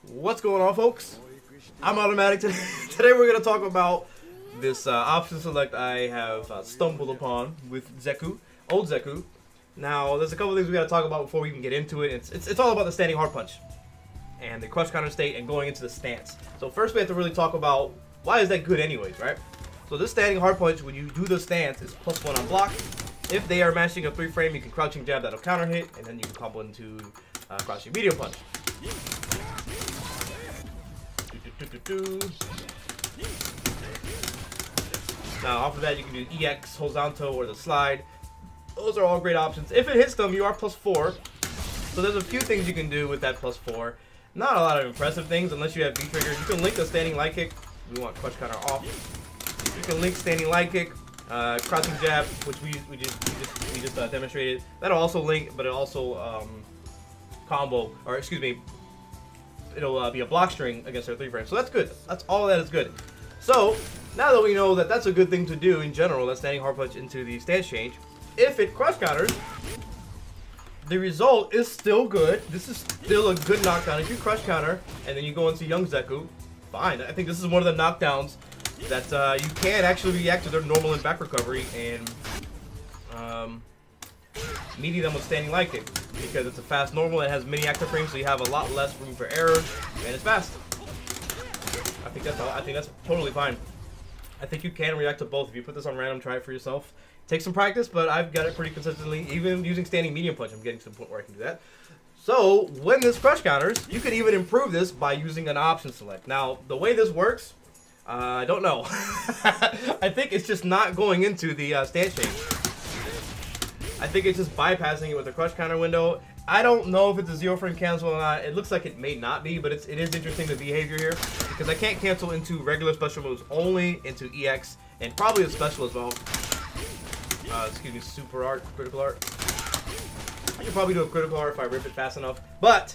What's going on, folks? I'm AutoMattock. Today we're going to talk about this option select I have stumbled upon with Zeku, old Zeku. Now, there's a couple things we got to talk about before we can get into it. It's all about the standing hard punch and the crush counter state and going into the stance. So first we have to really talk about why is that good anyways, right? So this standing hard punch, when you do the stance, is +1 on block. If they are matching a 3-frame, you can crouching jab, that'll counter hit, and then you can combo into crouching medium punch. Now off of that you can do EX, horizontal, or the slide. Those are all great options. If it hits them, you are +4. So there's a few things you can do with that +4. Not a lot of impressive things unless you have V triggers. You can link the standing light kick. We want crush counter off. You can link standing light kick, crouching jab, which we just demonstrated. That'll also link, but it also combo, or excuse me, it'll be a block string against our 3-frame. So that's good. That's all that is good. So now that we know that that's a good thing to do in general, that standing hard punch into the stance change, if it crush counters, the result is still good. This is still a good knockdown. If you crush counter and then you go into young Zeku, fine. I think this is one of the knockdowns that you can actually react to their normal and back recovery and meeting them with standing light kick, because it's a fast normal. It has many active frames, so you have a lot less room for error, and it's fast. I think that's totally fine. I think you can react to both. If you put this on random, try it for yourself. Take some practice, but I've got it pretty consistently. Even using standing medium punch, I'm getting to the point where I can do that. So when this crush counters, you can even improve this by using an option select. Now, the way this works, I don't know. I think it's just not going into the stance change. I think it's just bypassing it with the crush counter window. I don't know if it's a 0-frame cancel or not. It looks like it may not be, but it is interesting, the behavior here, because I can't cancel into regular special moves, only into EX, and probably a special as well. Excuse me, super art, critical art. I can probably do a critical art if I rip it fast enough. But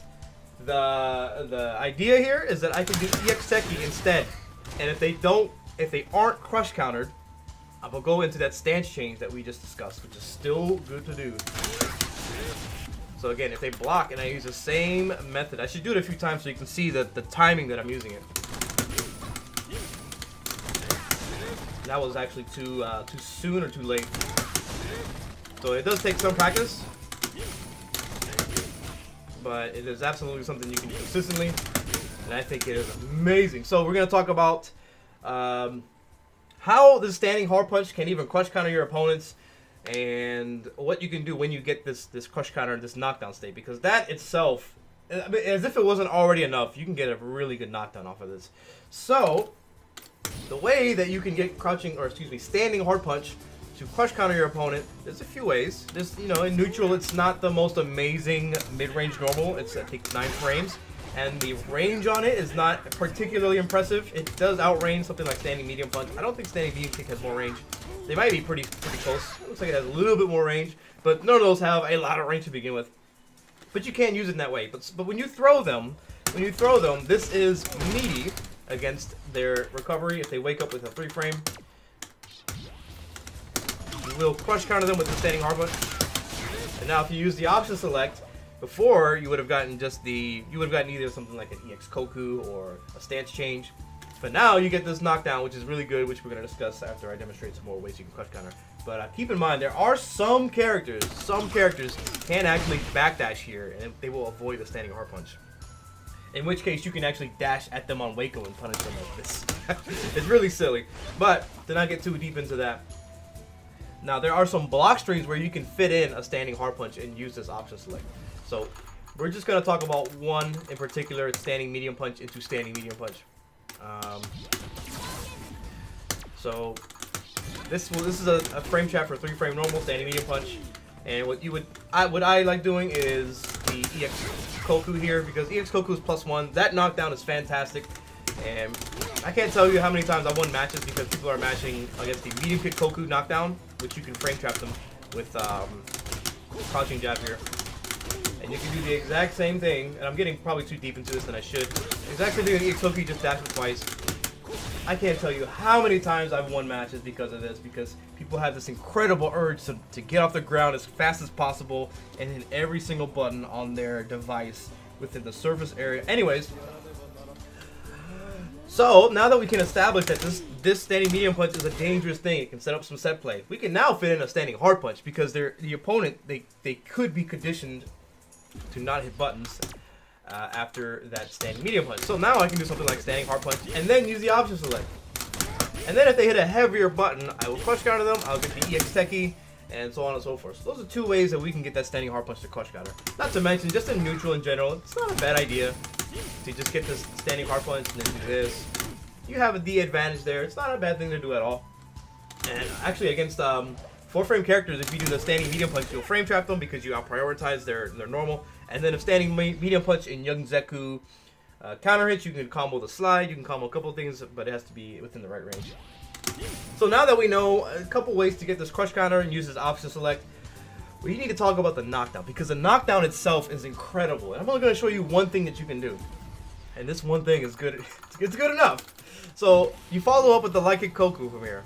the idea here is that I can do EX Techie instead. And if they aren't crush countered, I will go into that stance change that we just discussed, which is still good to do. So again, if they block and I use the same method, I should do it a few times so you can see the timing that I'm using it. That was actually too soon or too late. So it does take some practice, but it is absolutely something you can do consistently, and I think it is amazing. So we're going to talk about how the standing hard punch can even crush counter your opponents, and what you can do when you get this crush counter in this knockdown state, because that itself, I mean, as if it wasn't already enough, you can get a really good knockdown off of this. So the way that you can get standing hard punch to crush counter your opponent, there's a few ways. There's, in neutral, it's not the most amazing mid-range normal. It's, I think, 9 frames. And the range on it is not particularly impressive. It does outrange something like standing medium punch. I don't think standing medium kick has more range. They might be pretty close. It looks like it has a little bit more range, but none of those have a lot of range to begin with. But you can use it in that way. But when you throw them, this is meaty against their recovery. If they wake up with a 3-frame, you will crush counter them with the standing hard punch. And now if you use the option select, before you would have gotten either something like an EX Koku or a stance change. But now you get this knockdown, which is really good, which we're going to discuss after I demonstrate some more ways you can crush counter. But keep in mind, there are some characters can actually backdash here, and they will avoid the standing hard punch. In which case, you can actually dash at them on Waco and punish them like this. It's really silly. But to not get too deep into that, now there are some block strings where you can fit in a standing hard punch and use this option select. So we're just going to talk about one in particular. It's standing medium punch into standing medium punch. So this is a frame trap for 3-frame normal standing medium punch. And what I like doing is the EX Koku here, because EX Koku is +1. That knockdown is fantastic, and I can't tell you how many times I won matches because people are matching against the medium kick Koku knockdown, which you can frame trap them with crouching jab here. And you can do the exact same thing, and I'm getting probably too deep into this than I should. Exactly doing EX Koku, just dash it twice. I can't tell you how many times I've won matches because of this, because people have this incredible urge to get off the ground as fast as possible and hit every single button on their device within the surface area. Anyways, So now that we can establish that this standing medium punch is a dangerous thing, it can set up some set play. We can now fit in a standing hard punch because the opponent they could be conditioned to not hit buttons after that standing medium punch. So now I can do something like standing hard punch and then use the option select. And then if they hit a heavier button, I will crush counter them. I'll get the EX Techie and so on and so forth. So those are two ways that we can get that standing hard punch to crush counter. Not to mention, just in neutral in general, it's not a bad idea to just get this standing hard punch and then do this. You have the advantage there. It's not a bad thing to do at all. And actually, against 4-frame characters, if you do the standing medium punch, you'll frame trap them because you out-prioritize their normal. And then if standing medium punch in Young Zeku counter hits, you can combo the slide, you can combo a couple of things, but it has to be within the right range. So now that we know a couple ways to get this crush counter and use this option select, we need to talk about the knockdown, because the knockdown itself is incredible. And I'm only going to show you one thing that you can do. And this one thing is good. It's good enough. So you follow up with the Light Kick Koku from here.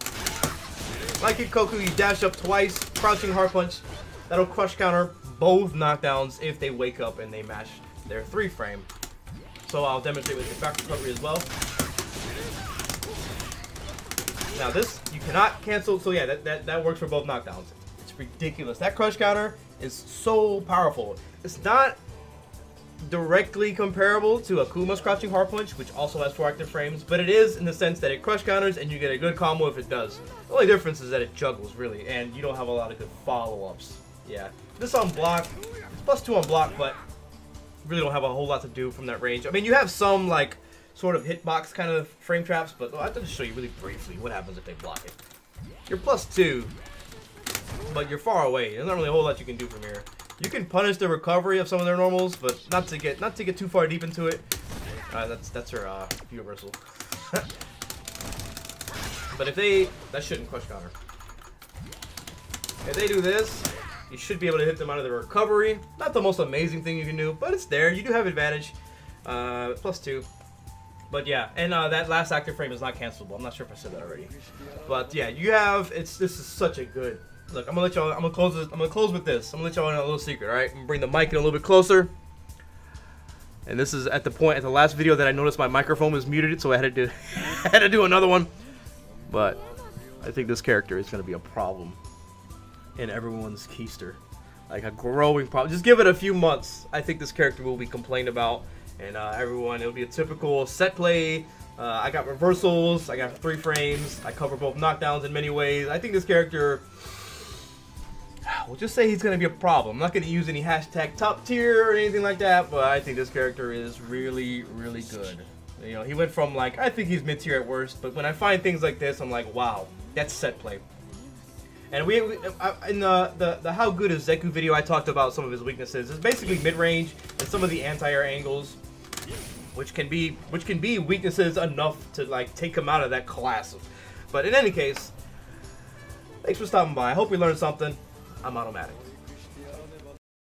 Light Kick Koku, you dash up twice, crouching hard punch. That'll crush counter both knockdowns if they wake up and they match their 3-frame. So I'll demonstrate with the back recovery as well. Now this, you cannot cancel, so yeah, that works for both knockdowns. It's ridiculous. That crush counter is so powerful. It's not directly comparable to Akuma's crouching hard punch, which also has 4 active frames, but it is in the sense that it crush counters and you get a good combo if it does. The only difference is that it juggles, really, and you don't have a lot of good follow-ups. Yeah, this on block, it's +2 on block, but really don't have a whole lot to do from that range. I mean, you have some, like, sort of hitbox kind of frame traps, but I have to just show you really briefly what happens if they block it. You're +2, but you're far away. There's not really a whole lot you can do from here. You can punish the recovery of some of their normals, but not to get too far deep into it. That's her universal. But if that shouldn't crush counter. If they do this, you should be able to hit them out of the recovery. Not the most amazing thing you can do, but it's there. You do have advantage. +2. But yeah, and that last active frame is not cancelable. I'm not sure if I said that already. But yeah, you have this is such a good look. I'm gonna close this. I'm gonna close with this. I'm gonna let y'all in a little secret, alright? I'm gonna bring the mic in a little bit closer. And this is at the last video that I noticed my microphone was muted, so I had to do another one. But I think this character is gonna be a problem in everyone's keister. Like a growing problem. Just give it a few months. I think this character will be complained about. And it'll be a typical set play. I got reversals, I got 3 frames, I cover both knockdowns in many ways. I think this character, we'll just say he's going to be a problem. I'm not going to use any hashtag top tier or anything like that, but I think this character is really, really good. You know, he went from like, I think he's mid-tier at worst, but when I find things like this, I'm like, wow, that's set play. And in the How Good is Zeku video, I talked about some of his weaknesses. It's basically mid-range and some of the anti-air angles, which can be weaknesses enough to like take him out of that class. But in any case, thanks for stopping by. I hope you learned something. I'm AutoMattock.